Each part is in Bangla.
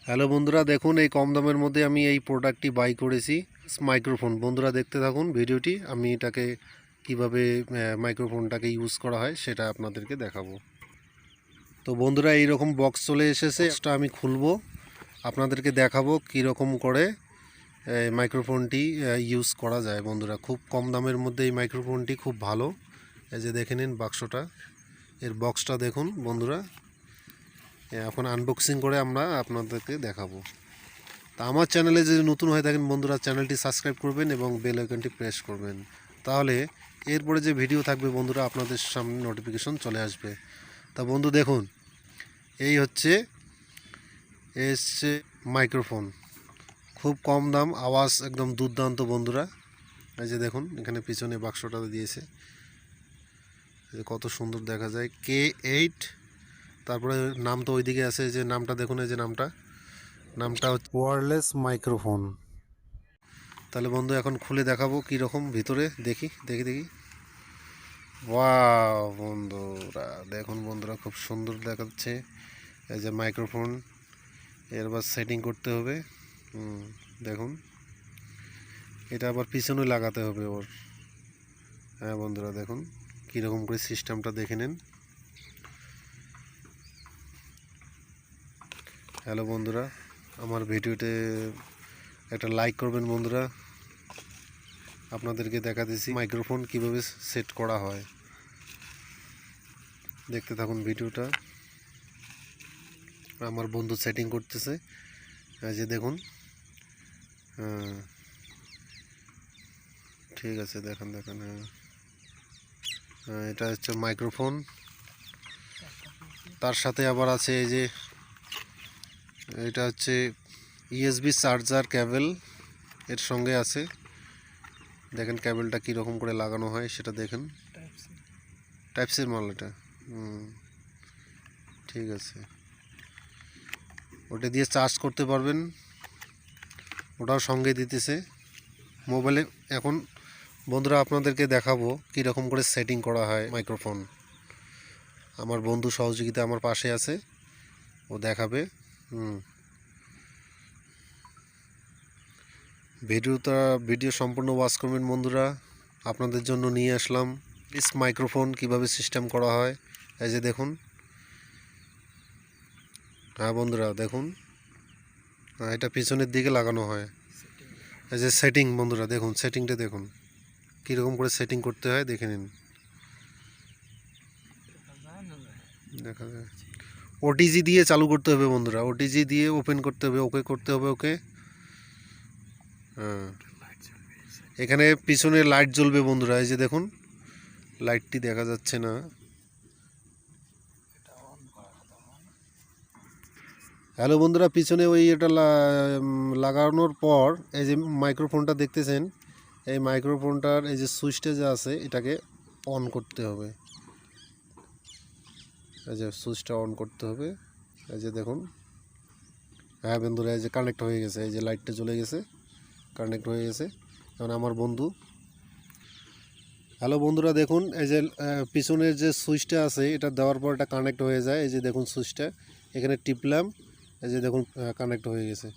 হ্যালো বন্ধুরা, দেখুন এই কম দামের মধ্যে আমি এই প্রোডাক্টটি বাই করেছি, মাইক্রোফোন। বন্ধুরা দেখতে থাকুন ভিডিওটি, আমি এটাকে কিভাবে মাইক্রোফোনটাকে ইউজ করা হয় সেটা আপনাদেরকে দেখাবো। তো বন্ধুরা এইরকম বক্স চলে এসেছে, এটা আমি খুলবো, আপনাদেরকে দেখাবো কীরকম করে মাইক্রোফোনটি ইউজ করা যায়। বন্ধুরা খুব কম দামের মধ্যে এই মাইক্রোফোনটি খুব ভালো। এই যে দেখে নিন বাক্সটা, এর বক্সটা দেখুন বন্ধুরা। এখন আনবক্সিং করে আমরা আপনাদেরকে দেখাবো। তা আমার চ্যানেলে যদি নতুন হয়ে থাকেন বন্ধুরা, চ্যানেলটি সাবস্ক্রাইব করবেন এবং বেল আইকনটি প্রেস করবেন, তাহলে এরপরে যে ভিডিও থাকবে বন্ধুরা আপনাদের সামনে নোটিফিকেশন চলে আসবে। তা বন্ধু দেখুন, এই হচ্ছে মাইক্রোফোন, খুব কম দাম, আওয়াজ একদম দুর্দান্ত বন্ধুরা। এই যে দেখুন এখানে পিছনে বাক্সটা দিয়েছে, কত সুন্দর দেখা যায়, K8। তারপরে নাম তো ওইদিকে আছে, যে নামটা দেখুন, এই যে নামটা হচ্ছে ওয়্যারলেস মাইক্রোফোন। তাহলে বন্ধু এখন খুলে দেখাবো কীরকম ভিতরে, দেখি। ওয়াও বন্ধুরা দেখুন, বন্ধুরা খুব সুন্দর দেখাচ্ছে। এই যে মাইক্রোফোন, এরবার সেটিং করতে হবে। দেখুন এটা আবার পিছনে লাগাতে হবে ওর। হ্যাঁ বন্ধুরা দেখুন কীরকম করে সিস্টেমটা দেখে নেন। হ্যালো বন্ধুরা, আমার ভিডিওতে একটা লাইক করবেন বন্ধুরা। আপনাদেরকে দেখা দিচ্ছি মাইক্রোফোন কিভাবে সেট করা হয়, দেখতে থাকুন ভিডিওটা। আমার বন্ধু সেটিং করতেছে, এই যে দেখুন। ঠিক আছে, দেখেন। এটা হচ্ছে মাইক্রোফোন, তার সাথে আবার আছে এই যে এটা হচ্ছে ইউএসবি চার্জার কেবল এর সঙ্গে আছে। দেখেন কেবলটা কীরকম করে লাগানো হয় সেটা দেখেন, টাইপ সির মাল এটা। ঠিক আছে, ওটা দিয়ে চার্জ করতে পারবেন, ওটাও সঙ্গে দিতেছে মোবাইলে। এখন বন্ধুরা আপনাদেরকে দেখাবো কীরকম করে সেটিং করা হয় মাইক্রোফোন। আমার বন্ধু সহযোগিতা আমার পাশে আছে, ও দেখাবে। ভিডিও সম্পূর্ণ ওয়াচ করবেন বন্ধুরা, আপনাদের জন্য নিয়ে আসলাম মাইক্রোফোন কিভাবে সিস্টেম করা হয়। এই যে দেখুন, হ্যাঁ বন্ধুরা দেখুন, এটা পিছনের দিকে লাগানো হয়। এই যে সেটিং বন্ধুরা দেখুন, সেটিংটা দেখুন কীরকম করে সেটিং করতে হয়, দেখে নিন। দেখা যায় ওটিজি দিয়ে চালু করতে হবে বন্ধুরা, ওটিজি দিয়ে ওপেন করতে হবে, ওকে করতে হবে, ওকে। হ্যাঁ, এখানে পিছনে লাইট জ্বলবে বন্ধুরা, এই যে দেখুন লাইটটি দেখা যাচ্ছে না। হ্যালো বন্ধুরা, পিছনে ওই এটা লাগানোর পর এই যে মাইক্রোফোনটা দেখতেছেন, এই মাইক্রোফোনটার এই যে সুইচটা যে আছে এটাকে অন করতে হবে। এই যে সুইচটা অন করতে হবে, এই যে দেখুন। হ্যাঁ বন্ধুরা, এই যে কানেক্ট হয়ে গেছে, এই যে লাইটটা জ্বলে গেছে, কানেক্ট হয়ে গেছে। এখন আমার বন্ধু, হ্যালো বন্ধুরা দেখুন, এই যে পিছনের যে সুইচটা আছে এটা দেওয়ার পর এটা কানেক্ট হয়ে যায়। এই যে দেখুন সুইচটা এখানে টিপলাম, এই যে দেখুন কানেক্ট হয়ে গেছে।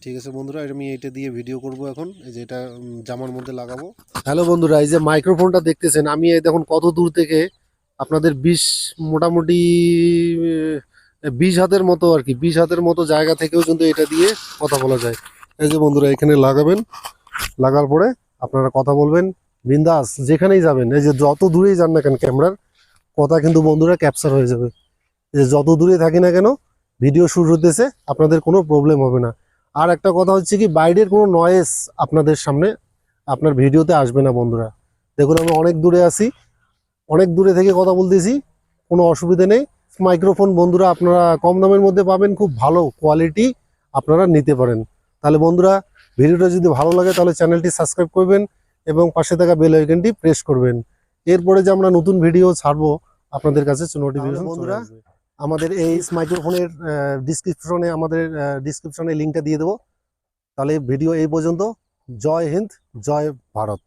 ঠিক আছে বন্ধুরা, আমি এইটা দিয়ে ভিডিও করব এখন। এই যে এটা জামার মধ্যে লাগাবো। হ্যালো বন্ধুরা, এই যে মাইক্রোফোনটা দেখতেছেন, আমি এই দেখুন কত দূর থেকে আপনাদের মোটামুটি 20 হাতের মতো আর কি, 20 হাতের মতো জায়গা থেকেও কিন্তু এটা দিয়ে কথা বলা যায়। এই যে বন্ধুরা এখানে লাগাবেন, লাগার পরে আপনারা কথা বলবেন বিন্দাস, যেখানেই যাবেন। এই যে যত দূরেই যান না কেন ক্যামেরার কথা কিন্তু বন্ধুরা ক্যাপচার হয়ে যাবে। যে যত দূরে থাকি না কেন ভিডিও শুট হতেছে, আপনাদের কোনো প্রবলেম হবে না। আর একটা কথা হচ্ছে কি, বাইরের কোনো নয়েজ আপনাদের সামনে আপনার ভিডিওতে আসবে না বন্ধুরা। দেখুন আমি অনেক দূরে আছি, অনেক দূরে থেকে কথা বলতেছি, কোনো অসুবিধা নেই। মাইক্রোফোন বন্ধুরা আপনারা কম দামের মধ্যে পাবেন, খুব ভালো কোয়ালিটি, আপনারা নিতে পারেন। তাহলে বন্ধুরা ভিডিওটা যদি ভালো লাগে তাহলে চ্যানেলটি সাবস্ক্রাইব করবেন এবং পাশে থাকা বেল আইকনটি প্রেস করবেন। এরপরে যে আমরা নতুন ভিডিও ছাড়বো আপনাদের কাছে নোটিফিকেশন বন্ধুরা। আমাদের এই মাইক্রোফোনের ডিসক্রিপশনে লিঙ্কটা দিয়ে দেবো। তাহলে ভিডিও এই পর্যন্ত। জয় হিন্দ, জয় ভারত।